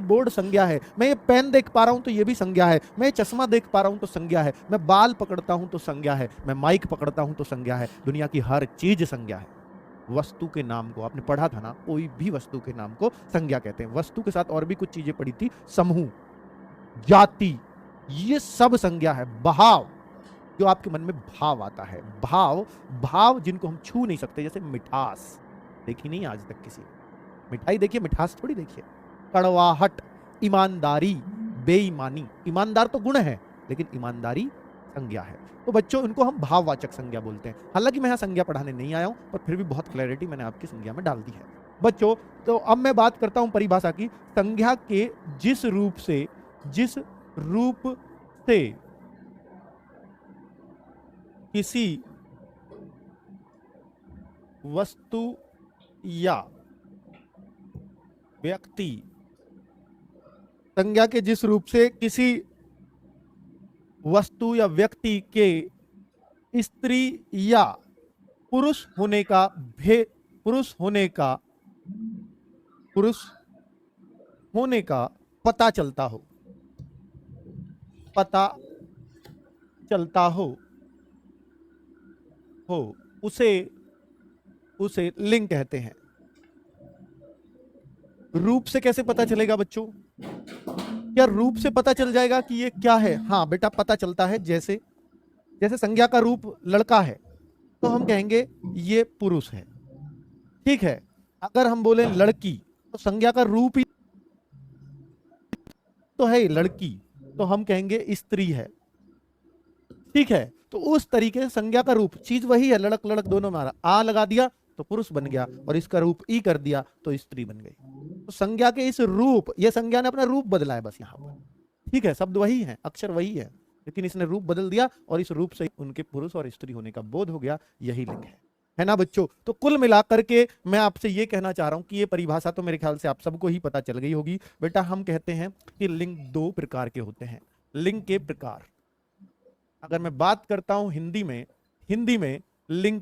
Board संज्ञा है, मैं ये पेन देख पा रहा हूं तो ये भी संज्ञा है, मैं ये चश्मा देख पा रहा हूं तो संज्ञा है, मैं बाल पकड़ता हूं तो संज्ञा है, मैं माइक पकड़ता हूं तो संज्ञा है। दुनिया की हर चीज संज्ञा है। वस्तु के नाम को आपने पढ़ा था ना, कोई भी वस्तु के नाम को संज्ञा कहते हैं। वस्तु के साथ और भी कुछ चीजें पड़ी थी, समूह, जाति, ये सब संज्ञा है। भाव, जो आपके मन में भाव आता है, भाव, भाव जिनको हम छू नहीं सकते, जैसे मिठास देखी नहीं आज तक किसी ने, मिठाई देखिए, मिठास थोड़ी देखिए। कड़वाहट, ईमानदारी, बेईमानी, ईमानदार तो गुण है लेकिन ईमानदारी संज्ञा है। तो बच्चों इनको हम भाववाचक संज्ञा बोलते हैं। हालांकि मैं यहाँ संज्ञा पढ़ाने नहीं आया हूं, पर फिर भी बहुत क्लैरिटी मैंने आपकी संज्ञा में डाल दी है बच्चों। तो अब मैं बात करता हूं परिभाषा की। संज्ञा के जिस रूप से किसी वस्तु या व्यक्ति, संज्ञा के जिस रूप से किसी वस्तु या व्यक्ति के स्त्री या पुरुष होने का पता चलता हो उसे लिंग कहते हैं। रूप से कैसे पता चलेगा बच्चों? क्या रूप से पता चल जाएगा कि ये क्या है? हाँ बेटा, पता चलता है। जैसे संज्ञा का रूप लड़का है तो हम कहेंगे ये पुरुष है, ठीक है। अगर हम बोले लड़की तो संज्ञा का रूप ही तो है लड़की, तो हम कहेंगे स्त्री है, ठीक है। तो उस तरीके से संज्ञा का रूप, चीज वही है, लड़क लड़क दोनों में आ लगा दिया तो पुरुष बन गया, और इसका रूप ई कर दिया तो स्त्री बन गई। तो संज्ञा के इस रूप, ये संज्ञा ने अपना रूप बदला है बस यहाँ पर, ठीक है। शब्द वही है, अक्षर वही है, लेकिन इसने रूप बदल दिया और इस रूप से उनके पुरुष और स्त्री होने का बोध हो गया। यही लिंग है ना बच्चों। तो कुल मिलाकर के मैं आपसे ये कहना चाह रहा हूं कि ये परिभाषा तो मेरे ख्याल से आप सबको ही पता चल गई होगी। बेटा हम कहते हैं कि लिंग दो प्रकार के होते हैं। लिंग के प्रकार, अगर मैं बात करता हूं हिंदी में लिंग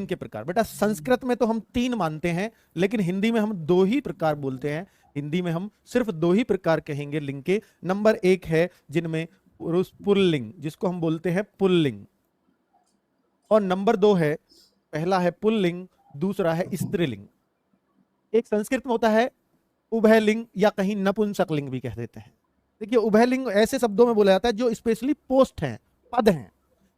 के प्रकार, बेटा संस्कृत में तो हम 3 मानते हैं, लेकिन हिंदी में हम 2 ही प्रकार बोलते हैं। हिंदी में हम सिर्फ 2 ही प्रकार कहेंगे लिंग के। नंबर 1 है जिनमें पुरुष पुल्लिंग, जिसको हम बोलते हैं पुल्लिंग, और नंबर 2 है, पहला है पुल्लिंग, दूसरा है स्त्रीलिंग। एक संस्कृत में होता है उभयलिंग, या कहीं नपुंसकलिंग भी कह देते हैं। देखिए उभयलिंग ऐसे शब्दों में बोला जाता है जो स्पेशली पोस्ट हैं, पद हैं।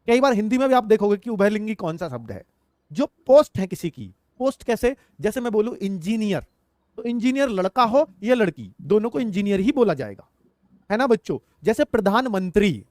कई बार हिंदी में भी आप देखोगे कि उभयलिंगी कौन सा शब्द है, जो पोस्ट है किसी की। पोस्ट कैसे? जैसे मैं बोलूं इंजीनियर, तो इंजीनियर लड़का हो या लड़की, दोनों को इंजीनियर ही बोला जाएगा, है ना बच्चों। जैसे प्रधानमंत्री,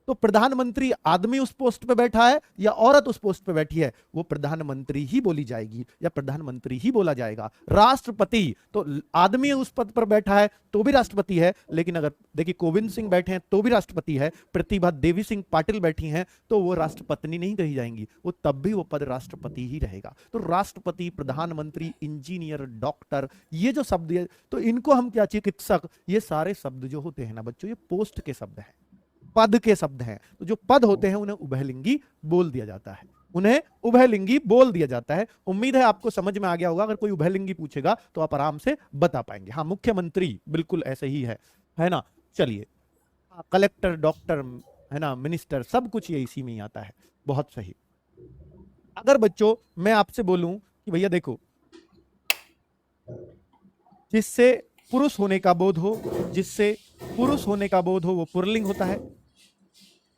तो प्रधानमंत्री आदमी उस पोस्ट पे बैठा है या औरत उस पोस्ट पे बैठी है, वो प्रधानमंत्री ही बोली जाएगी या प्रधानमंत्री ही बोला जाएगा। राष्ट्रपति, तो आदमी उस पद पर बैठा है तो भी राष्ट्रपति है, लेकिन अगर देखिए कोविंद सिंह बैठे हैं तो भी राष्ट्रपति है, प्रतिभा देवी सिंह पाटिल बैठी हैं तो वो राष्ट्रपत्नी नहीं कही जाएंगी, वो तब भी वो पद राष्ट्रपति ही रहेगा। तो राष्ट्रपति, प्रधानमंत्री, इंजीनियर, डॉक्टर, ये जो शब्द है, तो इनको हम क्या, चिकित्सक, ये सारे शब्द जो होते हैं ना बच्चों, ये पोस्ट के शब्द हैं, पद के शब्द हैं। तो जो पद होते हैं उन्हें उभयलिंगी बोल दिया जाता है, उम्मीद है आपको समझ में आ गया होगा। अगर कोई उभयलिंगी पूछेगा तो आप आराम से बता पाएंगे। हाँ, मुख्यमंत्री बिल्कुल ऐसे ही है ना। चलिए, कलेक्टर, डॉक्टर, है ना, मिनिस्टर, सब कुछ ये इसी में ही आता है। बहुत सही। अगर बच्चों मैं आपसे बोलूं कि भैया देखो, जिससे पुरुष होने का बोध हो, वो पुल्लिंग होता है।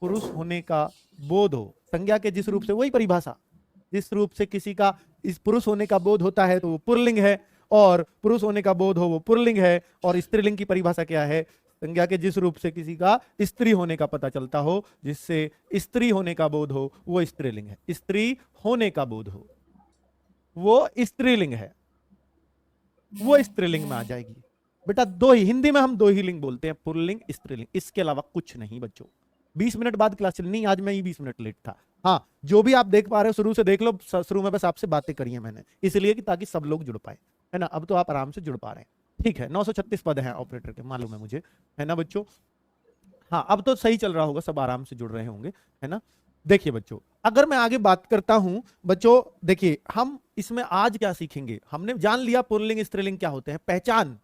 पुरुष होने का बोध हो, संज्ञा के जिस रूप से, वही परिभाषा, जिस रूप से किसी का इस पुरुष होने का बोध होता है तो वो पुल्लिंग है, और पुरुष होने का बोध हो वो पुल्लिंग है। और स्त्रीलिंग की परिभाषा क्या है? संज्ञा के जिस रूप से किसी का स्त्री होने का पता चलता हो, जिससे स्त्री होने का बोध हो, वो स्त्रीलिंग है। स्त्री होने का बोध हो, वो स्त्रीलिंग है, वो स्त्रीलिंग में आ जाएगी। बेटा दो ही, हिंदी में हम 2 ही लिंग बोलते हैं, पुल्लिंग, स्त्रीलिंग, इसके अलावा कुछ नहीं बच्चों। 20 मिनट बाद क्लास चलनी, आज मैं ही 20 मिनट लेट था। हाँ, जो भी आप देख पा रहे हो शुरू से देख लो। शुरू में बस आपसे बातें करी है मैंने, इसलिए कि ताकि सब लोग जुड़ पाए, है ना। अब तो आप आराम से जुड़ पा रहे हैं, ठीक है। 936 पद हैं ऑपरेटर के, मालूम है मुझे, है ना बच्चों। हाँ, अब तो सही चल रहा होगा, सब आराम से जुड़ रहे होंगे, है ना। देखिए बच्चों, अगर मैं आगे बात करता हूं बच्चों, देखिए हम इसमें आज क्या सीखेंगे, हमने जान लिया पुल्लिंग स्त्रीलिंग क्या होते हैं, पहचान,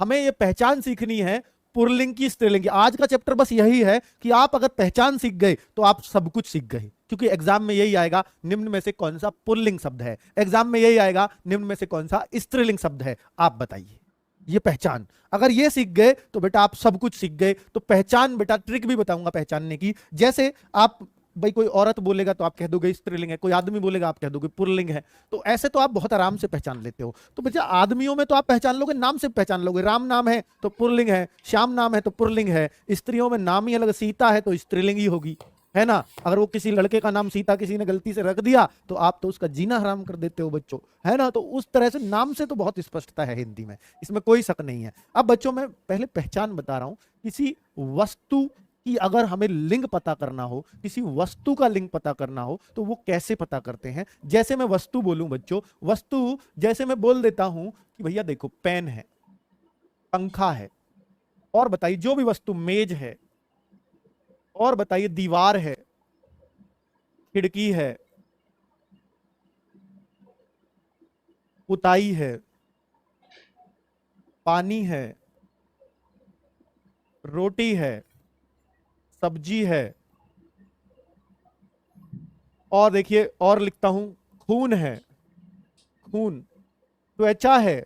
हमें ये पहचान सीखनी है पुल्लिंग की स्त्रीलिंग की। आज का चैप्टर बस यही है कि आप अगर पहचान सीख गए तो आप सब कुछ सीख गए, क्योंकि एग्जाम में यही आएगा निम्न में से कौन सा पुल्लिंग शब्द है, एग्जाम में यही आएगा निम्न में से कौन सा स्त्रीलिंग शब्द है, आप बताइए। ये पहचान अगर ये सीख गए तो बेटा आप सब कुछ सीख गए। तो पहचान बेटा ट्रिक भी बताऊंगा पहचानने की, जैसे आप भाई कोई औरत बोलेगा तो आप कह दोगे स्त्रीलिंग है, कोई आदमी बोलेगा आप कह दोगे पुल्लिंग है, तो ऐसे तो आप बहुत आराम से पहचान लेते हो। तो बच्चा आदमियों में तो आप पहचान लोगे, नाम से पहचान लोगे, राम नाम है तो पुल्लिंग है, श्याम नाम है तो पुल्लिंग है। स्त्रियों में नाम ही अलग, सीता है तो स्त्रीलिंग ही होगी, है ना। अगर वो किसी लड़के का नाम सीता किसी ने गलती से रख दिया तो आप तो उसका जीना हराम कर देते हो बच्चों, है ना। तो उस तरह से नाम से तो बहुत स्पष्टता है हिंदी में, इसमें कोई शक नहीं है। अब बच्चों मैं पहले पहचान बता रहा हूं, किसी वस्तु कि अगर हमें लिंग पता करना हो, किसी वस्तु का लिंग पता करना हो तो वो कैसे पता करते हैं। जैसे मैं वस्तु बोलूं बच्चों, वस्तु जैसे मैं बोल देता हूं कि भैया देखो पेन है, पंखा है, और बताइए जो भी वस्तु, मेज है, और बताइए दीवार है, खिड़की है, पुताई है, पानी है, रोटी है, सब्जी है, और देखिए और लिखता हूं खून है, खून, त्वचा है,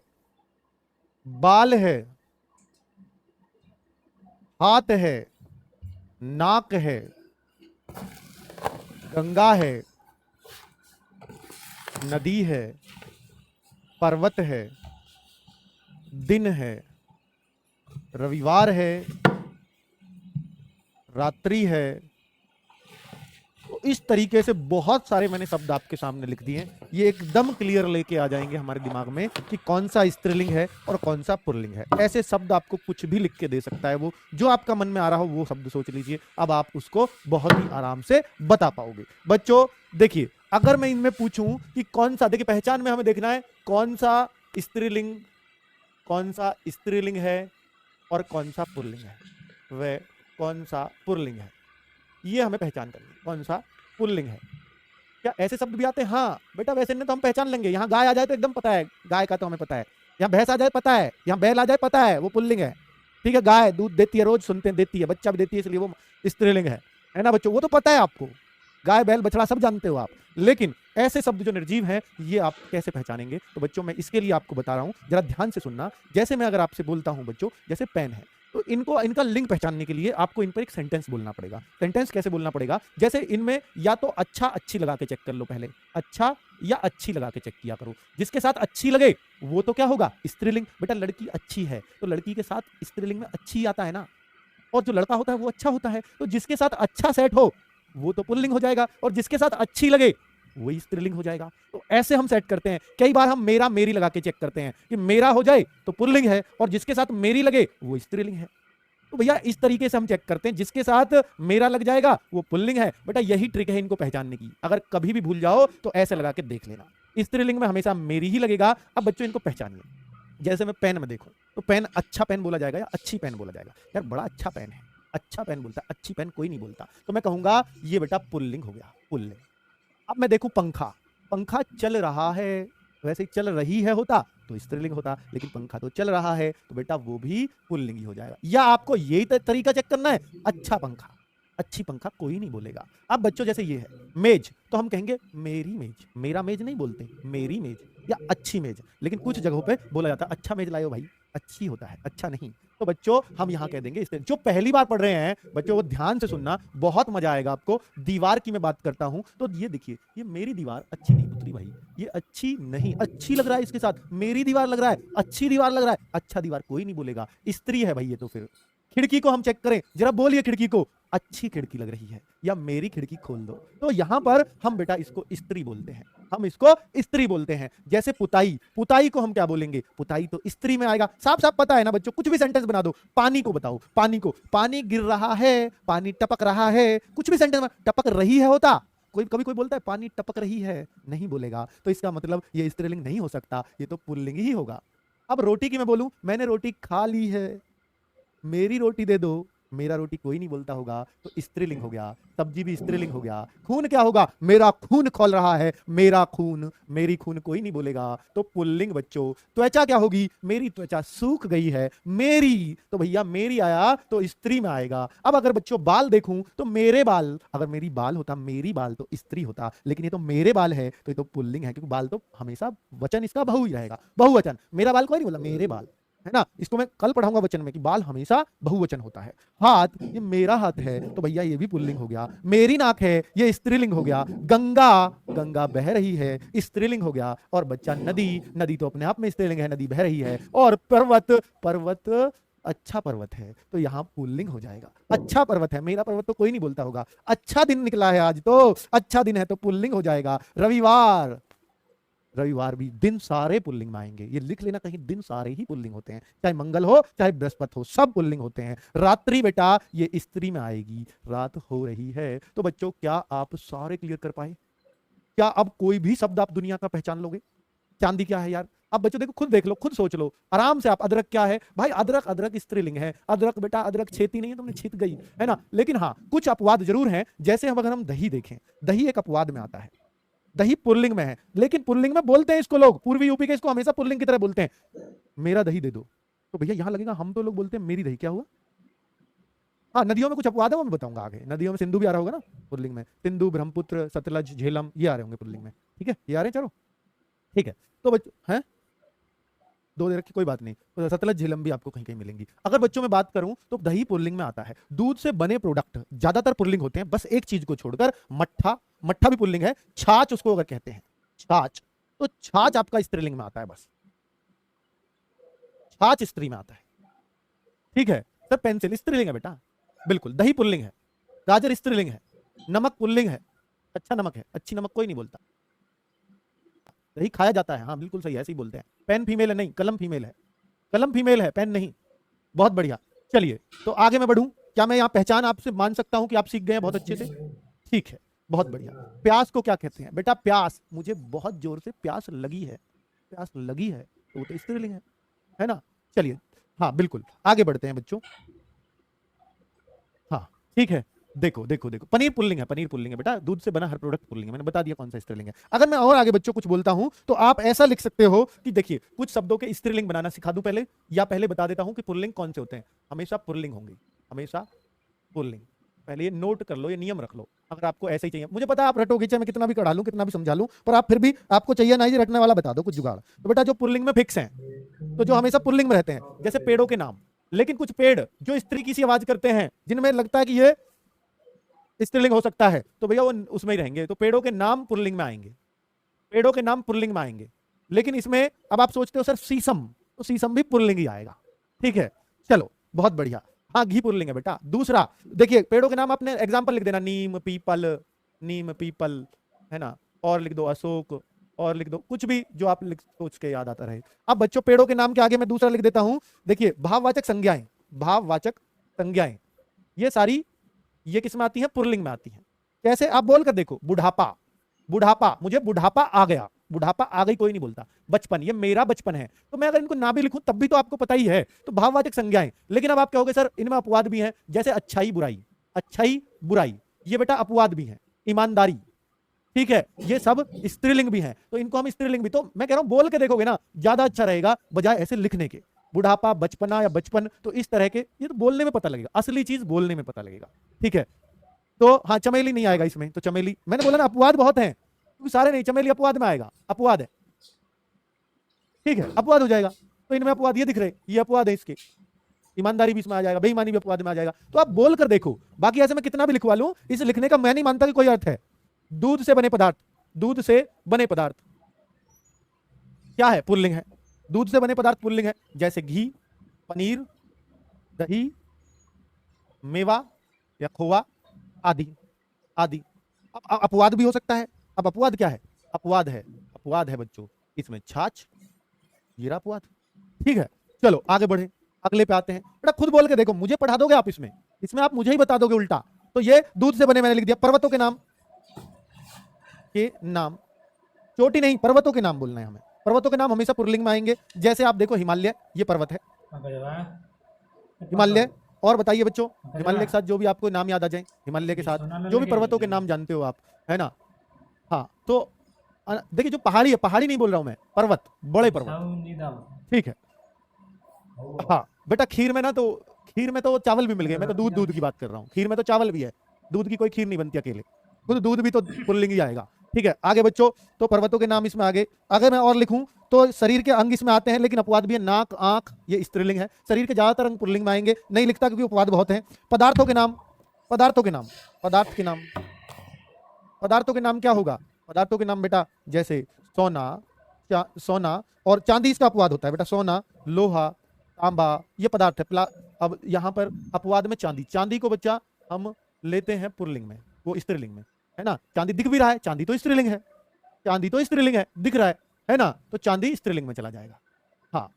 बाल है, हाथ है, नाक है, गंगा है, नदी है, पर्वत है, दिन है, रविवार है, रात्रि है। तो इस तरीके से बहुत सारे मैंने शब्द आपके सामने लिख दिए, ये एकदम क्लियर लेके आ जाएंगे हमारे दिमाग में कि कौन सा स्त्रीलिंग है और कौन सा पुल्लिंग है। ऐसे शब्द आपको कुछ भी लिख के दे सकता है, वो जो आपका मन में आ रहा हो वो शब्द सोच लीजिए, अब आप उसको बहुत ही आराम से बता पाओगे। बच्चों देखिए अगर मैं इनमें पूछूं कि कौन सा, देखिए पहचान में हमें देखना है कौन सा स्त्रीलिंग, कौन सा स्त्रीलिंग है और कौन सा पुल्लिंग है, वह कौन सा पुल्लिंग है, ये हमें पहचान करनी है, कौन सा पुल्लिंग है। क्या ऐसे शब्द भी आते हैं? हाँ बेटा वैसे नहीं तो हम पहचान लेंगे, यहाँ गाय आ जाए तो एकदम पता है, गाय का तो हमें पता है, यहाँ भैंस आ जाए पता है, यहाँ बैल आ जाए पता है वो पुल्लिंग है, ठीक है। गाय दूध देती है, रोज सुनते हैं देती है, बच्चा भी देती है, इसलिए वो स्त्रीलिंग है ना बच्चों, वो तो पता है आपको, गाय बैल बछड़ा सब जानते हो आप। लेकिन ऐसे शब्द जो निर्जीव हैं ये आप कैसे पहचानेंगे? तो बच्चों मैं इसके लिए आपको बता रहा हूं, जरा ध्यान से सुनना। जैसे मैं अगर आपसे बोलता हूं बच्चों, जैसे पेन है, तो इनको, इनका लिंग पहचानने के लिए आपको इन पर एक सेंटेंस बोलना पड़ेगा। सेंटेंस कैसे बोलना पड़ेगा? जैसे इनमें या तो अच्छा अच्छी लगा के चेक कर लो, पहले अच्छा या अच्छी लगा के चेक किया करो। जिसके साथ अच्छी लगे वो तो क्या होगा? स्त्रीलिंग। बेटा लड़की अच्छी है तो लड़की के साथ स्त्रीलिंग में अच्छी आता है ना, और जो लड़का होता है वो अच्छा होता है, तो जिसके साथ अच्छा सेट हो वो तो पुल्लिंग हो जाएगा, और जिसके साथ अच्छी लगे वही स्त्रीलिंग हो जाएगा। तो ऐसे हम सेट करते हैं। कई बार हम मेरा मेरी लगा के चेक करते हैं कि मेरा हो जाए तो पुल्लिंग है, और जिसके साथ मेरी लगे वो स्त्रीलिंग है। तो भैया इस तरीके से हम चेक करते हैं, जिसके साथ मेरा लग जाएगा वो पुल्लिंग है। बेटा यही ट्रिक है इनको पहचानने की, अगर कभी भी भूल जाओ तो ऐसे लगा के देख लेना, स्त्रीलिंग में हमेशा मेरी ही लगेगा। अब बच्चों इनको पहचानिए, जैसे मैं पेन में देखूं तो पेन अच्छा पेन बोला जाएगा या अच्छी पेन बोला जाएगा? यार बड़ा अच्छा पेन है, अच्छा पेन बोलता है, अच्छी पेन कोई नहीं बोलता, तो मैं कहूंगा ये बेटा पुल्लिंग हो गया, पुल्लिंग। अब मैं देखूं पंखा, पंखा चल रहा है, वैसे ही चल रही है होता तो स्त्रीलिंग होता, लेकिन पंखा तो चल रहा है तो बेटा वो भी पुल्लिंग ही हो जाएगा। या आपको यही तरीका चेक करना है, अच्छा पंखा, अच्छी पंखा कोई नहीं बोलेगा। अब बच्चों जैसे ये है मेज, तो हम कहेंगे मेरी मेज, मेरा मेज नहीं बोलते, मेरी मेज या अच्छी मेज। लेकिन कुछ जगहों पे बोला जाता है अच्छा मेज लाओ भाई, अच्छी होता है, अच्छा नहीं। तो बच्चों हम यहां कह देंगे। जो पहली बार पढ़ रहे हैं बच्चों वो ध्यान से सुनना, बहुत मजा आएगा आपको। दीवार की मैं बात करता हूं तो ये देखिए, ये मेरी दीवार अच्छी नहीं पुत्री भाई, ये अच्छी नहीं, अच्छी लग रहा है इसके साथ, मेरी दीवार लग रहा है, अच्छी दीवार लग रहा है, अच्छा दीवार कोई नहीं बोलेगा, स्त्री है भाई ये तो। फिर खिड़की को हम चेक करें, जरा बोलिए खिड़की को, अच्छी खिड़की लग रही है या मेरी खिड़की खोल दो। तो यहां पर हम बेटा इसको स्त्री बोलते हैं, हम इसको स्त्री बोलते हैं। जैसे पुताई, पुताई को हम क्या बोलेंगे? पुताई तो स्त्री में आएगा, साफ साफ पता है ना बच्चों, कुछ भी सेंटेंस बना दो। पानी को बताओ, पानी को, पानी गिर रहा है, पानी टपक रहा है, कुछ भी सेंटेंस, टपक रही है होता, कोई कभी कोई बोलता है पानी टपक रही है, नहीं बोलेगा, तो इसका मतलब ये स्त्रीलिंग नहीं हो सकता, ये तो पुल्लिंग ही होगा। अब रोटी की मैं बोलूं, मैंने रोटी खा ली है, मेरी रोटी दे दो, मेरा रोटी कोई नहीं बोलता होगा तो स्त्रीलिंग हो गया, सब्जी भी स्त्रीलिंग हो गया। खून क्या होगा? मेरा खून खौल रहा है, मेरा खून, मेरी खून कोई नहीं बोलेगा तो पुल्लिंग बच्चों। त्वचा क्या होगी? मेरी त्वचा सूख गई है, मेरी, तो भैया मेरी आया तो स्त्री में आएगा। अब अगर बच्चों बाल देखूं तो मेरे बाल, अगर मेरी बाल होता मेरी बाल तो स्त्री होता, लेकिन ये तो मेरे बाल है तो ये तो पुल्लिंग है, क्योंकि बाल तो हमेशा वचन इसका बहु ही रहेगा, बहुवचन। मेरा बाल कोई नहीं बोला, मेरे बाल, है ना। इसको मैं कल पढ़ाऊंगा वचन में कि बाल हमेशा बहुवचन होता है। हाथ, ये मेरा हाथ है तो भैया ये भी पुल्लिंग हो गया। मेरी नाक है, ये स्त्रीलिंग हो गया। गंगा, गंगा बह रही है, स्त्रीलिंग हो गया। और बच्चा नदी, नदी तो अपने आप में स्त्रीलिंग है, नदी बह रही है। और पर्वत, पर्वत अच्छा पर्वत है तो यहाँ पुल्लिंग हो जाएगा। अच्छा पर्वत है, मेरा पर्वत तो कोई नहीं बोलता होगा। अच्छा दिन निकला है आज तो, अच्छा दिन है तो पुल्लिंग हो जाएगा। रविवार, रविवार भी दिन सारे पुल्लिंग में आएंगे, ये लिख लेना कहीं, दिन सारे ही पुल्लिंग होते हैं, चाहे मंगल हो चाहे बृहस्पति हो, सब पुल्लिंग होते हैं। रात्रि बेटा ये स्त्री में आएगी, रात हो रही है। तो बच्चों क्या आप सारे क्लियर कर पाए? क्या अब कोई भी शब्द आप दुनिया का पहचान लोगे? चांदी क्या है यार? अब बच्चों देखो, खुद देख लो, खुद सोच लो आराम से आप। अदरक क्या है भाई? अदरक, अदरक स्त्रीलिंग है। अदरक बेटा, अदरक छेती नहीं है, तुमने छित गई, है ना। लेकिन हाँ कुछ अपवाद जरूर हैं, जैसे हम अगर हम दही देखें, दही एक अपवाद में आता है, दही पुल्लिंग में है, लेकिन पुल्लिंग में बोलते हैं इसको लोग, पूर्वी यूपी के इसको हमेशा पुल्लिंग की तरह बोलते हैं, मेरा दही दे दो। तो भैया यहां लगेगा हम तो लोग बोलते हैं मेरी दही, क्या हुआ? हाँ नदियों में कुछ अपवाद है, वो मैं बताऊंगा आगे। नदियों में सिंधु भी आ रहा होगा ना पुल्लिंग में, सिंधु, ब्रह्मपुत्र, सतलज, झेलम, ये आ रहे होंगे पुल्लिंग में, ठीक है, ये आ रहे हैं, चलो ठीक है। तो बच्चों हैं दो दे रखी, कोई बात नहीं, तो सतलज झेलम भी आपको कहीं कहीं मिलेंगी। अगर बच्चों में बात करूं तो दही पुल्लिंग में आता है। दूध से बने प्रोडक्ट ज्यादातर पुल्लिंग होते हैं, बस एक चीज को छोड़कर, मट्ठा, मट्ठा भी पुल्लिंग है। छाछ उसको अगर कहते हैं, छाछ, तो छाछ आपका स्त्रीलिंग में आता है, बस छाछ स्त्री में आता है, ठीक है। सर पेंसिल स्त्रीलिंग है बेटा, बिल्कुल। दही पुल्लिंग है, गाजर स्त्रीलिंग है, नमक पुल्लिंग है, अच्छा नमक है, अच्छी नमक कोई नहीं बोलता। दही खाया जाता है, हाँ बिल्कुल सही है, ऐसे ही बोलते हैं। पेन फीमेल है, नहीं कलम फीमेल है, कलम फीमेल है, पेन नहीं। बहुत बढ़िया, चलिए तो आगे मैं बढ़ूं। क्या मैं यहाँ पहचान आपसे मान सकता हूं कि आप सीख गए हैं बहुत अच्छे से? ठीक है, बहुत बढ़िया। प्यास को क्या कहते हैं बेटा? प्यास, मुझे बहुत जोर से प्यास लगी है, प्यास लगी है तो वो तो स्त्रीलिंग है ना। चलिए हाँ बिल्कुल, आगे बढ़ते हैं बच्चों। हाँ ठीक है, देखो देखो देखो, पनीर पुल्लिंग है, पनीर पुल्लिंग है बेटा, दूध से बना हर प्रोडक्ट पुल्लिंग है, मैंने बता दिया कौन सा स्त्रीलिंग है। अगर मैं और आगे बच्चों कुछ बोलता हूं तो आप ऐसा लिख सकते हो कि देखिए कुछ शब्दों के स्त्रीलिंग बनाना सिखा दूं पहले, या पहले बता देता हूं कि पुल्लिंग कौन से होते हैं। हमेशा पुल्लिंग होंगे, हमेशा पुल्लिंग, पहले ये नोट कर लो, ये नियम रख लो। अगर आपको ऐसे ही चाहिए, मुझे पता है आप रटोगे, चाहे मैं कितना भी कढ़ा लूं, कितना भी समझा लूं, पर आप फिर भी आपको चाहिए ना, ये रटने वाला बता दो कुछ जुगाड़। तो बेटा जो पुल्लिंग में फिक्स हैं, तो जो हमेशा पुल्लिंग में रहते हैं, जैसे पेड़ों के नाम। लेकिन कुछ पेड़ जो स्त्री की सी आवाज करते हैं, जिनमें लगता है कि ये स्त्रीलिंग हो सकता है, तो भैया वो उसमें ही रहेंगे, तो पेड़ों के नाम पुल्लिंग में आएंगे, पेड़ों के नाम पुल्लिंग में आएंगे। लेकिन इसमें अब आप सोचते हो सर शीशम, तो शीशम भी पुल्लिंग ही आएगा, ठीक है। चलो बहुत बढ़िया, हाँ घी पुल्लिंग है बेटा। दूसरा देखिए, पेड़ों के नाम आपने एग्जाम्पल लिख देना, नीम पीपल, नीम पीपल, है ना, और लिख दो अशोक, और लिख दो कुछ भी जो आप सोच के याद आता रहे। अब बच्चों पेड़ों के नाम के आगे मैं दूसरा लिख देता हूं, देखिए भाववाचक संज्ञाएं, भाववाचक संज्ञाएं, ये सारी ये किस में आती है? पुल्लिंग में आती है। कैसे? आप बोल कर देखो, बुढ़ापा, बुढ़ापा, मुझे बुढ़ापा आ गया, बुढ़ापा आ गई कोई नहीं बोलता। बचपन, ये मेरा बचपन है, तो मैं अगर इनको ना भी लिखूं तब भी तो आपको पता ही है, तो भाववाचक संज्ञाएं। लेकिन अब आप कहोगे सर इनमें अपवाद भी हैं, जैसे अच्छाई बुराई, अच्छाई बुराई, ये बेटा अपवाद भी है। ईमानदारी, ठीक है, ये सब स्त्रीलिंग भी हैं, तो इनको हम स्त्रीलिंग भी, तो मैं कह रहा हूं बोल के देखोगे ना ज्यादा अच्छा रहेगा बजाय ऐसे लिखने के। बुढ़ापा, बचपना या बचपन, तो इस तरह के ये तो बोलने में पता लगेगा, असली चीज बोलने में पता लगेगा, ठीक है। तो हाँ चमेली नहीं आएगा इसमें, तो चमेली, मैंने बोला ना अपवाद बहुत हैं, क्योंकि सारे नहीं, चमेली अपवाद में आएगा, अपवाद है, ठीक है, अपवाद हो जाएगा। तो इनमें अपवाद ये दिख रहे, ये अपवाद है इसके। ईमानदारी भी इसमें आ जाएगा, बेईमानी भी अपवाद में आ जाएगा। तो आप बोल कर देखो, बाकी ऐसे मैं कितना भी लिखवा लूं, इस लिखने का मैं नहीं मानता कि कोई अर्थ है। दूध से बने पदार्थ, दूध से बने पदार्थ क्या है? पुल्लिंग है। दूध से बने पदार्थ पुल्लिंग है, जैसे घी, पनीर, दही, मेवा या खोआ आदि आदि। अब अपवाद भी हो सकता है। अब अपवाद क्या है? अपवाद है, अपवाद है बच्चों इसमें छाछ, ये रहा अपवाद, ठीक है। चलो आगे बढ़े, अगले पे आते हैं। बेटा खुद बोल के देखो, मुझे पढ़ा दोगे आप इसमें, इसमें आप मुझे ही बता दोगे उल्टा। तो ये दूध से बने मैंने लिख दिया। पर्वतों के नाम, के नाम, चोटी नहीं, पर्वतों के नाम बोलना है हमें। पर्वतों के नाम हमेशा पुल्लिंग में आएंगे। जैसे आप देखो हिमालय, ये पर्वत है, हिमालय, और बताइए बच्चों, हिमालय के साथ जो भी आपको नाम याद आ जाए, हिमालय के साथ जो भी पर्वतों के नाम जानते हो आप, है ना। हाँ तो देखिए जो पहाड़ी है, पहाड़ी नहीं बोल रहा हूं मैं, पर्वत, बड़े पर्वत, ठीक है। हाँ बेटा खीर में ना, तो खीर में तो चावल भी मिल गए, मैं तो दूध दूध की बात कर रहा हूँ, खीर में तो चावल भी है, दूध की कोई खीर नहीं बनती अकेले, खुद दूध भी तो पुल्लिंग ही आएगा। ठीक है आगे बच्चों, तो पर्वतों के नाम इसमें आगे, अगर मैं और लिखूं तो शरीर के अंग इसमें आते हैं, लेकिन अपवाद भी है, नाक आंख ये स्त्रीलिंग है, शरीर के ज्यादातर अंग पुल्लिंग में आएंगे, नहीं लिखता क्योंकि अपवाद बहुत हैं। पदार्थों के नाम, पदार्थों के नाम, पदार्थ के नाम, पदार्थों के नाम क्या होगा, पदार्थों के नाम बेटा जैसे सोना, सोना और चांदी इसका अपवाद होता है बेटा, सोना, लोहा, तांबा, ये पदार्थ है। अब यहाँ पर अपवाद में चांदी, चांदी को बच्चा हम लेते हैं पुल्लिंग में, वो स्त्रीलिंग में, है ना। चांदी दिख भी रहा है, चांदी तो स्त्रीलिंग है, चांदी तो स्त्रीलिंग है, दिख रहा है ना, तो चांदी स्त्रीलिंग में चला जाएगा। हाँ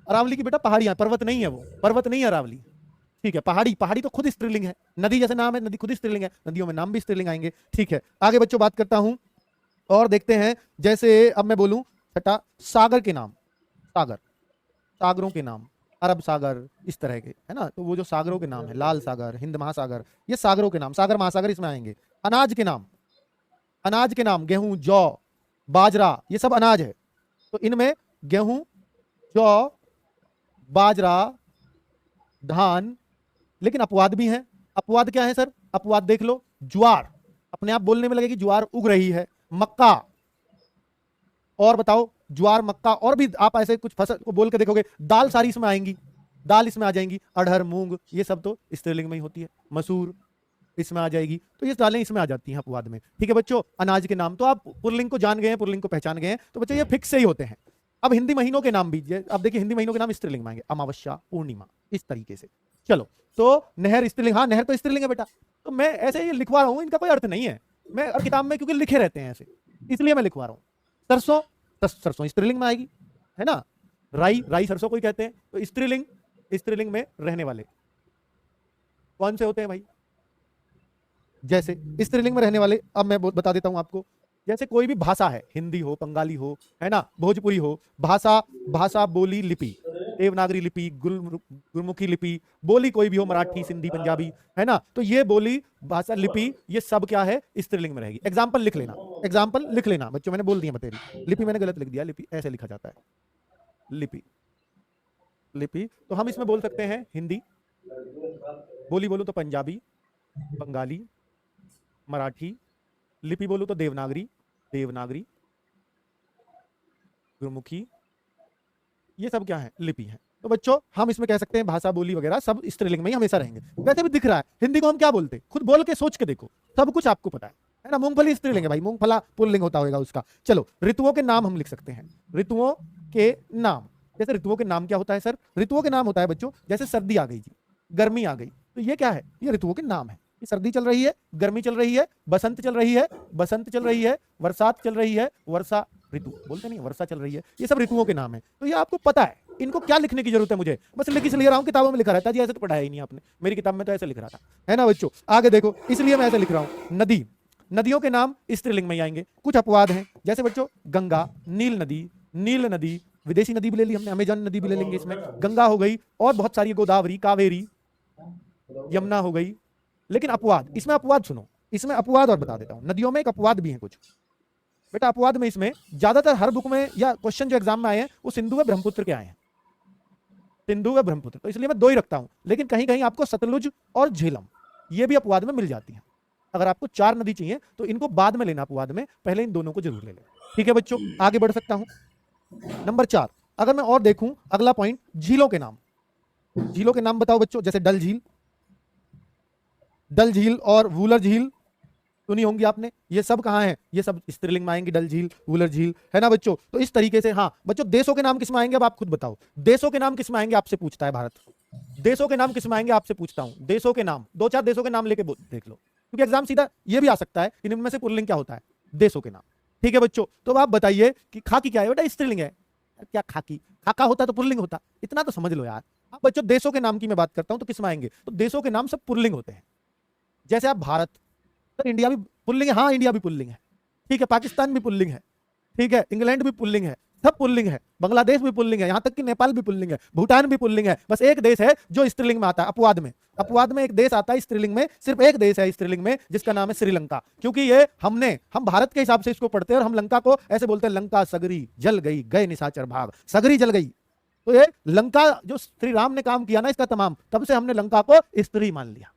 अरावली की बेटा पहाड़ियां, पर्वत नहीं है, वो पर्वत नहीं है अरावली, ठीक है। पहाड़ी, पहाड़ी तो खुद स्त्रीलिंग है, नदी जैसे नाम है, नदी खुद स्त्रीलिंग है, नदियों में नाम भी स्त्रीलिंग आएंगे। ठीक है आगे बच्चों बात करता हूं और देखते हैं, जैसे अब मैं बोलूं छठा, सागर के नाम, सागर, सागरों के नाम, अरब सागर, इस तरह के, है ना। तो वो जो सागरों के नाम है, लाल सागर, हिंद महासागर, ये सागरों के नाम, सागर महासागर इसमें आएंगे। अनाज के नाम, अनाज के नाम, गेहूं, जौ, बाजरा, ये सब अनाज है, तो इनमें गेहूं, जौ, बाजरा, धान, लेकिन अपवाद भी हैं। अपवाद क्या है सर, अपवाद देख लो, ज्वार, अपने आप बोलने में लगेगी ज्वार उग रही है, मक्का, और बताओ ज्वार, मक्का, और भी आप ऐसे कुछ फसल को बोल के देखोगे, दाल सारी इसमें आएंगी, दाल इसमें आ जाएंगी, अड़हर, मूंग, ये सब तो स्त्रीलिंग में ही होती है, मसूर इसमें आ जाएगी, तो ये दालें इसमें आ जाती हैं अपवाद में। ठीक है बच्चों, अनाज के नाम तो आप पुल्लिंग को जान गए हैं, पुल्लिंग को पहचान गए हैं, तो बच्चों ये फिक्स से ही होते हैं। अब हिंदी महीनों के नाम भी, अब देखिए हिंदी महीनों के नाम स्त्रीलिंग में आएंगे, अमावस्या, पूर्णिमा, इस तरीके से। चलो तो नहर स्त्रीलिंग, हाँ नहर तो स्त्रीलिंग है बेटा, तो मैं ऐसे ही लिखवा रहा हूं, इनका कोई अर्थ नहीं है, मैं और किताब में क्योंकि लिखे रहते हैं ऐसे, इसलिए मैं लिखवा रहा हूं। सरसों, सरसों स्त्रीलिंग में आएगी, है ना। राई, राई सरसों को ही कहते हैं, तो स्त्रीलिंग, स्त्रीलिंग में रहने वाले कौन से होते हैं भाई, जैसे स्त्रीलिंग में रहने वाले, अब मैं बता देता हूं आपको, जैसे कोई भी भाषा है, हिंदी हो, बंगाली हो, है ना, भोजपुरी हो, भाषा, भाषा, बोली, लिपि, देवनागरी लिपि, गुरमुखी लिपि, बोली कोई भी हो, मराठी, सिंधी, पंजाबी, है ना, तो ये बोली, भाषा, लिपि, ये सब क्या है, स्त्रीलिंग में रहेगी। एग्जाम्पल लिख लेना, एग्जाम्पल लिख लेना बच्चों, मैंने बोल दिया बतेरी, लिपि मैंने गलत लिख दिया, लिपि ऐसे लिखा जाता है, लिपि, लिपि, तो हम इसमें बोल सकते हैं हिंदी, बोली बोलूं तो पंजाबी, बंगाली, मराठी, लिपि बोलूं तो देवनागरी, देवनागरी, गुरमुखी, ये सब क्या है, लिपि है। तो बच्चों हम इसमें कह सकते हैं भाषा, बोली वगैरह सब स्त्रीलिंग में ही हमेशा रहेंगे। वैसे भी दिख रहा है, हिंदी को हम क्या बोलते हैं, खुद बोल के सोच के देखो, सब कुछ आपको पता है ना। मूंगफली स्त्रीलिंग है भाई, मूंगफला पुल्लिंग होता होगा उसका। चलो ऋतुओं के नाम हम लिख सकते हैं, ऋतुओं के नाम, जैसे ऋतुओं के नाम क्या होता है सर, ऋतुओं के नाम होता है बच्चों, जैसे सर्दी आ गई जी, गर्मी आ गई, तो ये क्या है, ये ऋतुओं के नाम है। सर्दी चल रही है, गर्मी चल रही है, बसंत चल रही है, बसंत चल रही है, बरसात चल रही है, वर्षा ऋतु बोलते नहीं, वर्षा चल रही है, ये सब ऋतुओं के नाम है। तो ये आपको पता है, इनको क्या लिखने की जरूरत है मुझे, बस लिख इसलिए रहा हूं, किताबों में लिखा रहता है जी, ऐसे तो पढ़ाया ही नहीं आपने, मेरी किताब में तो ऐसे लिख रहा था, है ना बच्चों। आगे देखो, इसलिए मैं ऐसे लिख रहा हूं। नदी, नदियों के नाम स्त्रीलिंग में ही आएंगे, कुछ अपवाद हैं, जैसे बच्चों गंगा, नील नदी, नील नदी, विदेशी नदी भी ले ली हमने, अमेजन नदी भी ले लेंगे इसमें, गंगा हो गई, और बहुत सारी, गोदावरी, कावेरी, यमुना हो गई। लेकिन अपवाद, इसमें अपवाद सुनो, इसमें अपवाद और बता देता हूं, नदियों में एक अपवाद भी है कुछ बेटा। अपवाद में इसमें ज्यादातर हर बुक में या क्वेश्चन जो एग्जाम में आए हैं वो सिंधु व ब्रह्मपुत्र के आए हैं, सिंधु व ब्रह्मपुत्र, तो इसलिए मैं दो ही रखता हूं। लेकिन कहीं कहीं आपको सतलुज और झेलम ये भी अपवाद में मिल जाती है। अगर आपको 4 नदी चाहिए तो इनको बाद में लेना अपवाद में, पहले इन दोनों को जरूर ले लें। ठीक है बच्चों, आगे बढ़ सकता हूं। नंबर 4, अगर मैं और देखूं, अगला पॉइंट, झीलों के नाम, झीलों के नाम बताओ बच्चों, जैसे डल झील, डल झील और वूलर झील सुनी होंगी आपने, ये सब कहां है, ये सब स्त्रीलिंग में आएंगे, डल झील, वूलर झील, है ना बच्चों। तो इस तरीके से, हाँ बच्चों देशों के नाम किसमें आएंगे, अब आप खुद बताओ, देशों के नाम किसमें आएंगे, आपसे पूछता है भारत, देशों के नाम किसमें आएंगे, आपसे पूछता हूं, देशों के नाम, 2-4 देशों के नाम लेके देख लो, क्योंकि एग्जाम सीधा ये भी आ सकता है कि इनमें से पुल्लिंग क्या होता है, देशों के नाम। ठीक है बच्चों, तो आप बताइए कि खाकी क्या है बेटा, स्त्रीलिंग है क्या, खाकी, खाका होता तो पुल्लिंग होता, इतना तो समझ लो यार। अब बच्चों देशों के नाम की मैं बात करता हूं तो किसमें आएंगे, तो देशों के नाम सब पुल्लिंग होते हैं। जैसे आप भारत, तो इंडिया भी पुल्लिंग है, हाँ इंडिया भी पुल्लिंग है, ठीक है, पाकिस्तान भी पुल्लिंग है, ठीक है, इंग्लैंड भी पुल्लिंग है, सब पुल्लिंग है, बांग्लादेश भी पुल्लिंग है, यहां तक कि नेपाल भी पुल्लिंग है, भूटान भी पुल्लिंग है। बस एक देश है जो स्त्रीलिंग में आता है, अपवाद में। अपवाद में एक देश आता है स्त्रीलिंग में, सिर्फ एक देश है स्त्रीलिंग में, जिसका नाम है श्रीलंका। क्योंकि ये हम भारत के हिसाब से इसको पढ़ते हैं और हम लंका को ऐसे बोलते हैं, लंका सगरी जल गई, गए निशाचर भाग, सगरी जल गई। तो ये लंका जो श्री राम ने काम किया ना इसका तमाम, तब से हमने लंका को स्त्री मान लिया।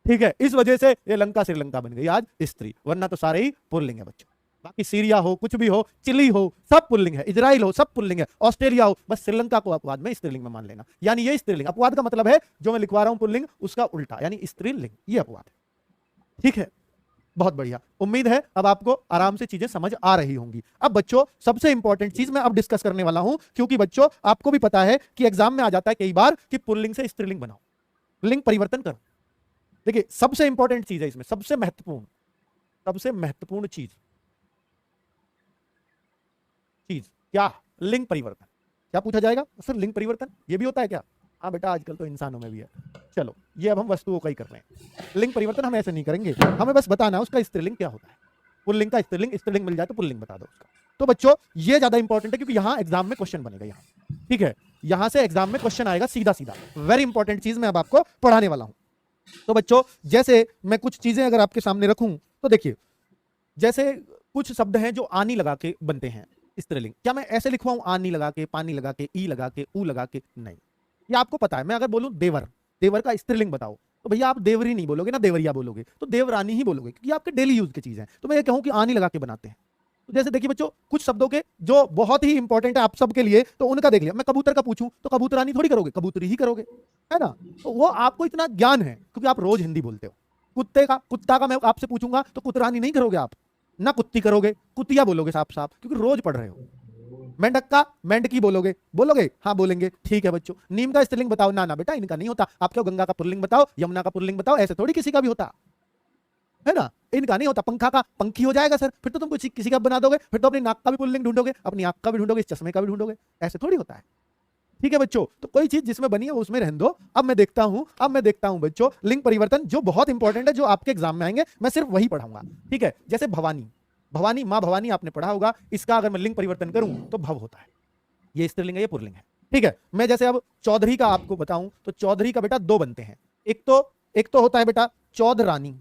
ठीक है, इस वजह से ये लंका श्रीलंका बन गई आज स्त्री, वरना तो सारे ही पुल्लिंग है बच्चों। बाकी सीरिया हो, कुछ भी हो, चिली हो, सब पुल्लिंग है, इजराइल हो, सब पुल्लिंग है, ऑस्ट्रेलिया हो, बस श्रीलंका को अपवाद में स्त्रीलिंग में मान लेना। यानी ये स्त्रीलिंग, अपवाद का मतलब है जो मैं लिखवा रहा हूं पुल्लिंग उसका उल्टा, यानी स्त्रीलिंग, ये अपवाद है। ठीक है, बहुत बढ़िया। उम्मीद है अब आपको आराम से चीजें समझ आ रही होंगी। अब बच्चों सबसे इंपॉर्टेंट चीज मैं अब डिस्कस करने वाला हूं, क्योंकि बच्चों आपको भी पता है कि एग्जाम में आ जाता है कई बार कि पुल्लिंग से स्त्रीलिंग बनाओ, लिंग परिवर्तन करो। देखिए सबसे इंपॉर्टेंट चीज है इसमें, सबसे महत्वपूर्ण चीज क्या? लिंग परिवर्तन। क्या पूछा जाएगा सर, लिंग परिवर्तन ये भी होता है क्या? हाँ बेटा, आजकल तो इंसानों में भी है। चलो ये अब हम वस्तुओं का ही कर रहे हैं, लिंग परिवर्तन हम ऐसे नहीं करेंगे, हमें बस बताना उसका स्त्रीलिंग क्या होता है। पुल्लिंग का स्त्रीलिंग, स्त्रीलिंग मिल जाए तो पुल्लिंग बता दो उसका। तो बच्चों ये ज्यादा इंपॉर्टेंट है, क्योंकि यहां एग्जाम में क्वेश्चन बनेगा यहाँ। ठीक है, यहां से एग्जाम में क्वेश्चन आएगा सीधा सीधा, वेरी इंपॉर्टेंट चीज मैं अब आपको पढ़ाने वाला हूं। तो बच्चों जैसे मैं कुछ चीजें अगर आपके सामने रखूं तो देखिए, जैसे कुछ शब्द हैं जो आनी लगा के बनते हैं स्त्रीलिंग। क्या मैं ऐसे लिखवाऊं आनी लगा के, पानी लगा के, ई लगा के, ऊ लगा के? नहीं, ये आपको पता है। मैं अगर बोलूं देवर, देवर का स्त्रीलिंग बताओ, तो भैया आप देवरी नहीं बोलोगे ना, देवरिया बोलोगे, तो देवरानी ही बोलोगे, क्योंकि आपके डेली यूज की चीज है। तो मैं ये कहूं कि आनी लगा के बनाते हैं। तो जैसे देखिए बच्चों, कुछ शब्दों के जो बहुत ही इंपॉर्टेंट है आप सबके लिए, तो उनका देख लिया। मैं कबूतर का पूछूं तो कबूतरानी थोड़ी करोगे, कबूतरी ही करोगे, है ना? तो वो आपको इतना ज्ञान है क्योंकि आप रोज हिंदी बोलते हो। कुत्ता का मैं आपसे पूछूंगा तो कुतरानी नहीं करोगे आप, ना कुत्ती करोगे, कुतिया बोलोगे साफ साफ, क्योंकि रोज पढ़ रहे हो। मेंढक का मेंढकी बोलोगे, हाँ बोलेंगे, ठीक है बच्चों। नीम का स्त्रीलिंग बताओ, ना ना बेटा इनका नहीं होता। आप क्यों गंगा का पुल्लिंग बताओ, यमुना का पुल्लिंग बताओ, ऐसे थोड़ी किसी का भी होता है ना, इनका नहीं होता। पंखा का पंखी हो जाएगा सर, फिर तो तुम किसी का बना दोगे, फिर तो अपनी नाक का भी पुल्लिंग ढूंढोगे, अपनी आंख का भी ढूंढोगे, चश्मे का भी ढूंढोगे, ऐसे थोड़ी होता है। ठीक है बच्चों, तो कोई चीज जिसमें बनी है उसमें रहने दो। अब मैं देखता हूं बच्चों लिंग परिवर्तन जो बहुत इंपॉर्टेंट है, जो आपके एग्जाम में आएंगे, मैं सिर्फ वही पढ़ाऊंगा। ठीक है, जैसे भवानी, भवानी माँ भवानी आपने पढ़ा होगा, इसका अगर मैं लिंग परिवर्तन करूं तो भव होता है। ये स्त्रीलिंग है, ये पुल्लिंग है। ठीक है, मैं जैसे अब चौधरी का आपको बताऊं तो चौधरी का बेटा दो बनते हैं। एक तो होता है बेटा चौधरानी,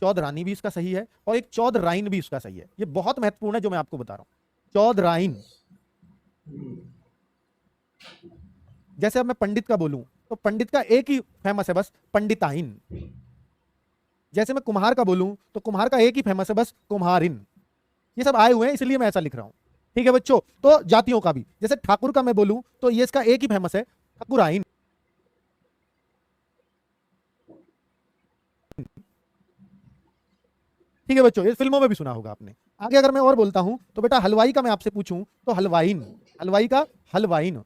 चौधरानी भी इसका सही है, और एक चौधराइन भी इसका सही है। ये बहुत महत्वपूर्ण है जो मैं आपको बता रहा हूं, चौधराइन। जैसे अब मैं पंडित का बोलूं तो पंडित का एक ही फेमस है, बस पंडिताइन। जैसे मैं कुम्हार का बोलूं तो कुम्हार का एक ही फेमस है, बस कुम्हारिन। ये सब आए हुए हैं इसलिए मैं ऐसा लिख रहा हूं। ठीक है बच्चों, तो जातियों का भी, जैसे ठाकुर का मैं बोलूं तो ये इसका एक ही फेमस है, ठाकुराइन। ठीक है बच्चों, ये फिल्मों में भी सुना होगा आपने। आगे अगर मैं और बोलता हूं तो बेटा हलवाई का मैं आपसे पूछूं तो हलवाइन, हलवाई का हलवाइन।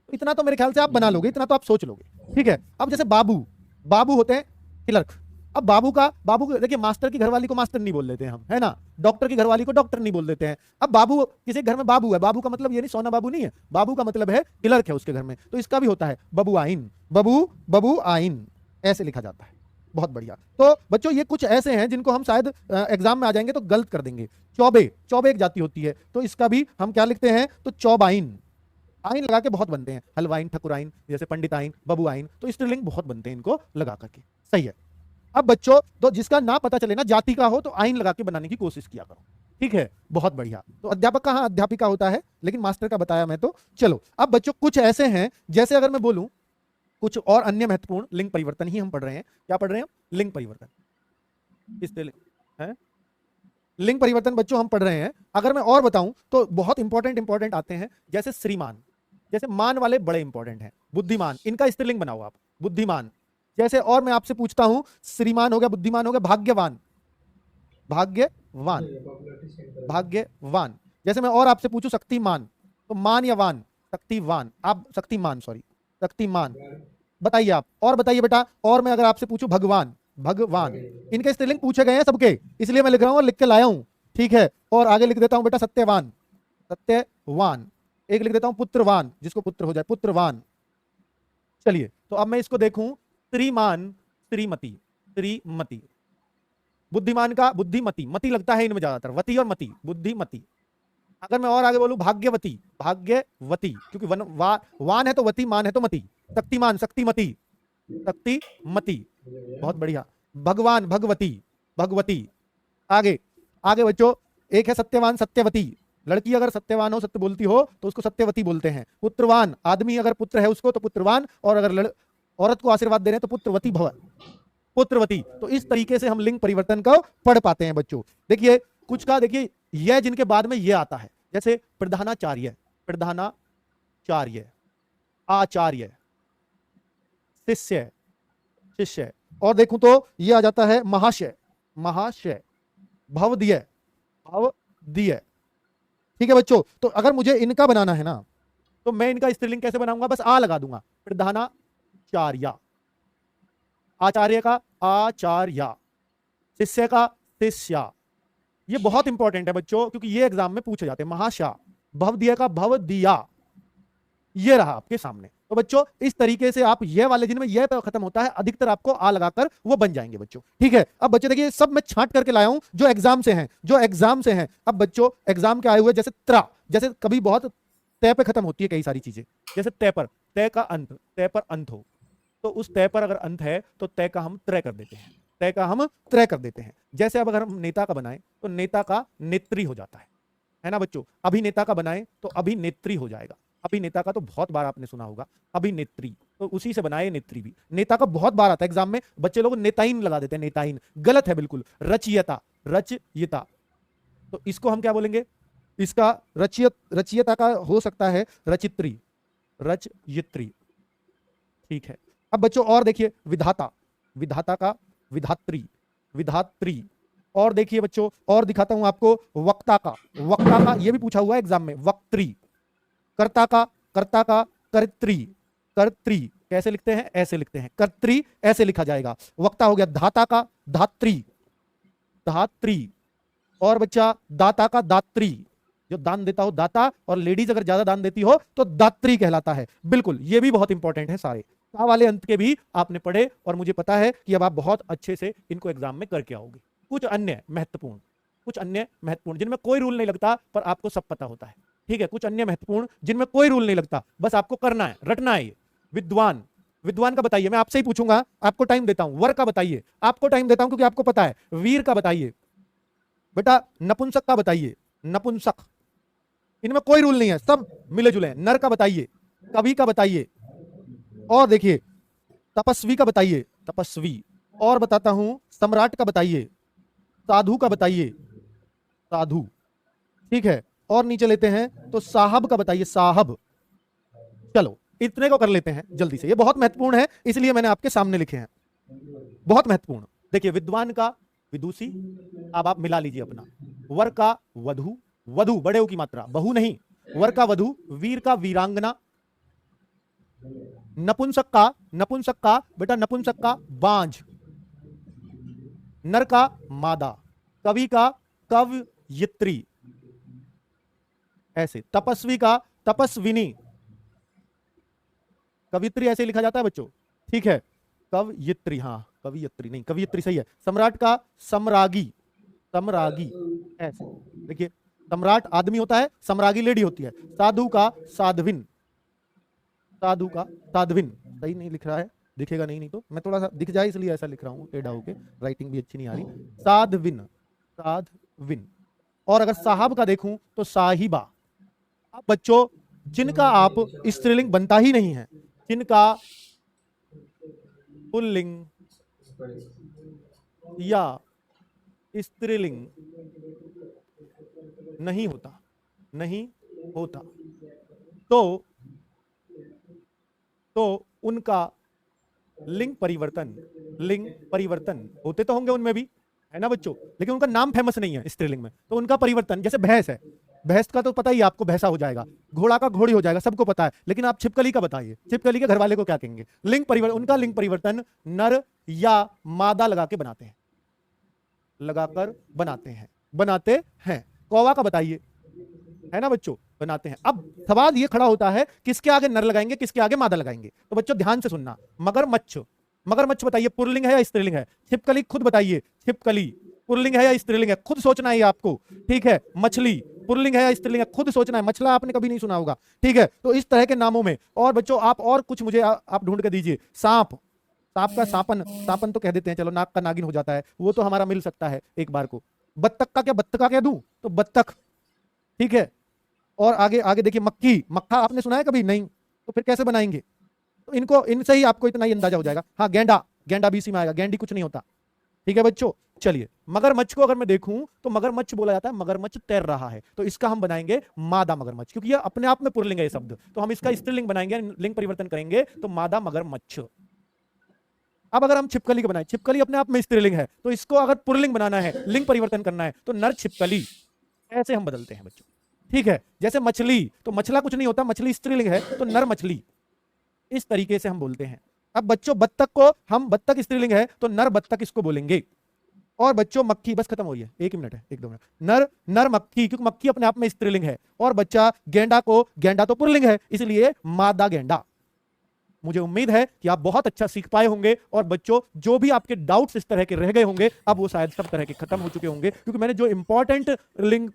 इतना तो मेरे ख्याल से आप बना लोगे, इतना तो आप सोच लोगे। ठीक है, अब जैसे बाबू, बाबू होते हैं क्लर्क। अब बाबू देखिए, मास्टर की घरवाली को मास्टर नहीं बोल देते हैं हम, है ना, डॉक्टर की घरवाली को डॉक्टर नहीं बोल देते हैं। अब बाबू, किसी घर में बाबू है, बाबू का मतलब ये नहीं सोना बाबू नहीं है, बाबू का मतलब है क्लर्क है उसके घर में, तो इसका भी होता है बबू आइन, बबू आइन, ऐसे लिखा जाता है। बहुत बढ़िया। तो बच्चों ये कुछ ऐसे हैं जिनको हम शायद एग्जाम में आ जाएंगे तो गलत कर देंगे। चौबे, चौबे एक जाति होती है, तो इसका भी हम क्या लिखते हैं, तो चौबाइन। आइन लगा के बहुत बनते हैं, हलवाइन, ठकुराइन, जैसे पंडिताइन, बबुआइन, तो स्त्रीलिंग बहुत बनते हैं इनको लगा करके। सही है। अब बच्चों तो जिसका ना पता चले ना जाति का हो तो आइन लगा के बनाने की कोशिश किया करो। ठीक है, बहुत बढ़िया। तो अध्यापक का हाँ अध्यापिका होता है, लेकिन मास्टर का बताया मैं तो। चलो अब बच्चों कुछ ऐसे हैं, जैसे अगर मैं बोलूं कुछ और अन्य महत्वपूर्ण, लिंग परिवर्तन ही हम पढ़ रहे हैं। क्या पढ़ रहे हैं? लिंग परिवर्तन। लिंग परिवर्तन बच्चों हम पढ़ रहे हैं। अगर मैं और बताऊं तो बहुत इंपॉर्टेंट आते हैं, जैसे श्रीमान, जैसे मान वाले बड़े इंपॉर्टेंट हैं। बुद्धिमान, इनका स्त्रीलिंग बनाओ आप, बुद्धिमान। जैसे और मैं आपसे पूछता हूं, श्रीमान हो गया, बुद्धिमान हो गया, भाग्यवान, भाग्यवान, भाग्यवान। जैसे मैं और आपसे पूछूं शक्तिमान, तो मान या वान, शक्तिवान, आप शक्तिमान, सॉरी शक्तिमान। बताइए आप, और बताइए बेटा। और मैं अगर आपसे पूछूं भगवान, भगवान, इनके स्त्रीलिंग पूछे गए हैं सबके, इसलिए मैं लिख रहा हूं और लिख के लाया हूं। ठीक है, और आगे लिख देता हूं बेटा सत्यवान, सत्यवान। एक लिख देता हूं पुत्रवान, जिसको पुत्र हो जाए, पुत्रवान। चलिए, तो अब मैं इसको देखूं, श्रीमान, श्रीमती, श्रीमती। बुद्धिमान का बुद्धिमती, मती लगता है इनमें ज्यादातर, वती और मती, बुद्धिमती। अगर मैं और आगे बोलूं भाग्यवती, भाग्यवती, क्योंकि वान है तो वती, मान है तो मती। शक्तिमान, शक्तिमती, शक्तिमती, बहुत बढ़िया। भगवान, भगवती, भगवती। आगे आगे बच्चों, एक है सत्यवान, सत्यवती। लड़की अगर सत्यवान हो, सत्य बोलती हो, तो उसको सत्यवती बोलते हैं। पुत्रवान, आदमी अगर पुत्र है उसको तो पुत्रवान, और अगर औरत को आशीर्वाद दे रहे हैं तो पुत्रवती भव, पुत्रवती। तो इस तरीके से हम लिंग परिवर्तन को पढ़ पाते हैं बच्चों। देखिए कुछ का, देखिए यह जिनके बाद में यह आता है, जैसे प्रधानाचार्य, प्रधानाचार्य, आचार्य, शिष्य, शिष्य। और देखूं तो ये आ जाता है महाशय, महाशय, भवदीय, भवदीय। ठीक है बच्चों, तो अगर मुझे इनका बनाना है ना, तो मैं इनका स्त्रीलिंग कैसे बनाऊंगा, बस आ लगा दूंगा, प्रधानाचार्य, आचार्य का आचार्य, शिष्य का शिष्या। ये बहुत इंपॉर्टेंट है बच्चों, क्योंकि ये एग्जाम में पूछे जाते हैं। महाशा, भवदीय का भवदिया, ये रहा आपके सामने। तो बच्चों इस तरीके से आप ये वाले जिनमें यह खत्म होता है, अधिकतर आपको आ लगाकर वो बन जाएंगे बच्चों। ठीक है, अब बच्चे देखिए सब मैं छांट करके लाया हूं जो एग्जाम से हैं, जो एग्जाम से हैं। अब बच्चों एग्जाम के आए हुए, जैसे त्रा, जैसे कभी बहुत तय पे खत्म होती है कई सारी चीजें, जैसे तय पर, तय का अंत, तय पर अंत हो, तो उस तय पर अगर अंत है तो तय का हम त्रय कर देते हैं, तय का हम त्रय कर देते हैं। जैसे अब अगर हम नेता का बनाए तो नेता का नेत्री हो जाता है ना बच्चों। अभिनेता का बनाए तो अभिनेत्री हो जाएगा। अभिनेता का तो बहुत बार आपने सुना होगा, अभिनेत्री, तो उसी से बनाए नेत्री भी। नेता का बहुत बार आता है एग्जाम में, बच्चे लोग नेताइन लगा देते हैं, नेताइन गलत है बिल्कुल। रचयिता, रचयिता, तो इसको हम क्या बोलेंगे, इसका रचयिता का हो सकता है रचित्री, रचयित्री। ठीक है, अब बच्चों और देखिए विधाता, विधाता का विधात्री, विधात्री। और देखिए बच्चों और दिखाता हूं आपको वक्ता का, वक्ता का ये भी पूछा हुआ है एग्जाम में, वक्त्री। कर्ता का, कर्ता का कर्त्री, कर्त्री कैसे लिखते हैं, ऐसे लिखते हैं, कर्त्री ऐसे लिखा जाएगा। वक्ता हो गया। धाता का धात्री, धात्री। और बच्चा दाता का दात्री, जो दान देता हो दाता, और लेडीज अगर ज्यादा दान देती हो तो दात्री कहलाता है। बिल्कुल, ये भी बहुत इंपॉर्टेंट है सारे। ता वाले अंत के भी आपने पढ़े, और मुझे पता है कि अब आप बहुत अच्छे से इनको एग्जाम में करके आओगे। कुछ अन्य महत्वपूर्ण, कुछ अन्य महत्वपूर्ण जिनमें कोई रूल नहीं लगता पर आपको सब पता होता है। ठीक है, कुछ अन्य महत्वपूर्ण जिनमें कोई रूल नहीं लगता, बस आपको करना है, रटना है। ये विद्वान, विद्वान का बताइए, मैं आपसे ही पूछूंगा, आपको टाइम देता हूं। वर का बताइए, आपको टाइम देता हूं क्योंकि आपको पता है। वीर का बताइए बेटा, नपुंसक का बताइए, नपुंसक, इनमें कोई रूल नहीं है, सब मिले जुले हैं। नर का बताइए, कवि का बताइए, और देखिए तपस्वी का बताइए, तपस्वी। और बताता हूं सम्राट का बताइए, साधु का बताइए, साधु। ठीक है, और नीचे लेते हैं तो साहब का बताइए, साहब। चलो इतने को कर लेते हैं जल्दी से, ये बहुत महत्वपूर्ण है इसलिए मैंने आपके सामने लिखे हैं, बहुत महत्वपूर्ण। देखिए विद्वान का विदुषी, अब आप मिला लीजिए अपना। वर का वधु, वधु बड़े की मात्रा, बहु नहीं, वर का वधु। वीर का वीरांगना। नपुंसक का, नपुंसक का बेटा, नपुंसक का बांझ। नर का मादा। कवि का कवयित्री, ऐसे। तपस्वी का तपस्विनी, कवित्री ऐसे लिखा जाता है बच्चों। ठीक है, कवयित्री, हाँ कवियत्री नहीं, कवियत्री सही है। सम्राट का सम्रागी, सम्रागी ऐसे। देखिए सम्राट आदमी होता है, सम्रागी लेडी होती है। साधु का साध्विन, साधु का साध्विन। सही नहीं लिख रहा है, दिखेगा नहीं, नहीं तो मैं थोड़ा सा दिख जाए इसलिए ऐसा लिख रहा हूँ टेढ़ा होके, राइटिंग भी अच्छी नहीं आ रही। साध्विन, साध्विन। और अगर साहब का देखूं तो साहिबा। अब बच्चों जिनका आप स्त्रीलिंग बनता ही नहीं है, जिनका पुल्लिंग या स्त्रीलिंग नहीं होता, नहीं होता, तो उनका लिंग परिवर्तन, लिंग परिवर्तन होते तो होंगे उनमें भी, है ना बच्चों, लेकिन उनका नाम फेमस नहीं है स्त्रीलिंग में, तो उनका परिवर्तन, जैसे भैंस है, भैंस का तो पता ही आपको, भैंसा हो जाएगा। घोड़ा का घोड़ी हो जाएगा, सबको पता है। लेकिन आप छिपकली का बताइए, छिपकली के घर वाले को क्या कहेंगे। लिंग परिवर्तन, उनका लिंग परिवर्तन नर या मादा लगा के बनाते हैं, लगाकर बनाते हैं, बनाते हैं। कौवा का बताइए, है ना बच्चों, बनाते हैं। अब सवाल ये खड़ा होता है किसके आगे नर लगाएंगे, किसके आगे मादा लगाएंगे। तो बच्चों ध्यान से सुनना। मगरमच्छ, मगरमच्छ बताइए पुल्लिंग है या स्त्रीलिंग है। छिपकली खुद बताइए, छिपकली पुल्लिंग है या स्त्रीलिंग है, खुद सोचना है आपको। ठीक है, मछली, पुल्लिंग है या स्त्रीलिंग है, खुद सोचना है। मछला आपने कभी नहीं सुना होगा, ठीक है। तो इस तरह के नामों में, और बच्चों आप और कुछ मुझे आप ढूंढ के दीजिए। सांप, सांप का सापन, सापन तो कह देते हैं, चलो नाक का नागिन हो जाता है, वो तो हमारा मिल सकता है एक बार को। बत्तख का क्या, बत्तख कह दूं तो बत्तख, ठीक है। और आगे आगे देखिए, मक्खी, मक्खा आपने सुना है कभी? नहीं, तो फिर कैसे बनाएंगे? तो इनको, इनसे ही आपको इतना ही अंदाजा हो जाएगा। हाँ, गेंडा, गेंडा भी इसी में आएगा, गेंडी कुछ नहीं होता, ठीक है बच्चों। चलिए, मगरमच्छ को अगर मैं देखूं तो मगरमच्छ बोला जाता है, मगरमच्छ तैर रहा है, तो इसका हम बनाएंगे मादा मगरमच्छ, क्योंकि ये अपने आप में पुल्लिंग है ये शब्द, तो हम इसका स्त्रीलिंग बनाएंगे, लिंग परिवर्तन करेंगे तो मादा मगरमच्छ। अब अगर हम छिपकली को बनाए, छिपकली अपने आप में स्त्रीलिंग है, तो इसको अगर पुल्लिंग बनाना है, लिंग परिवर्तन करना है, तो नर छिपकली, ऐसे हम बदलते हैं बच्चों, ठीक है। जैसे मछली, तो मछला कुछ नहीं होता, मछली स्त्रीलिंग है, तो नर मछली, इस तरीके से हम बोलते हैं। अब बच्चों बत्तख को हम, बत्तख स्त्रीलिंग है तो नर बत्तख इसको बोलेंगे। और बच्चों मक्खी, बस खत्म हो रही है, एक ही मिनट है, एक दो मिनट। नर, नर मक्खी, क्योंकि मक्खी अपने आप में स्त्रीलिंग है। और बच्चा गेंडा को, गेंडा तो पुल्लिंग है, इसलिए मादा गेंडा। मुझे उम्मीद है कि आप बहुत अच्छा सीख पाए होंगे, और बच्चों जो भी आपके डाउट्स इस तरह के रह गए होंगे, अब वो शायद सब तरह के खत्म हो चुके होंगे, क्योंकि मैंने जो इंपॉर्टेंट लिंग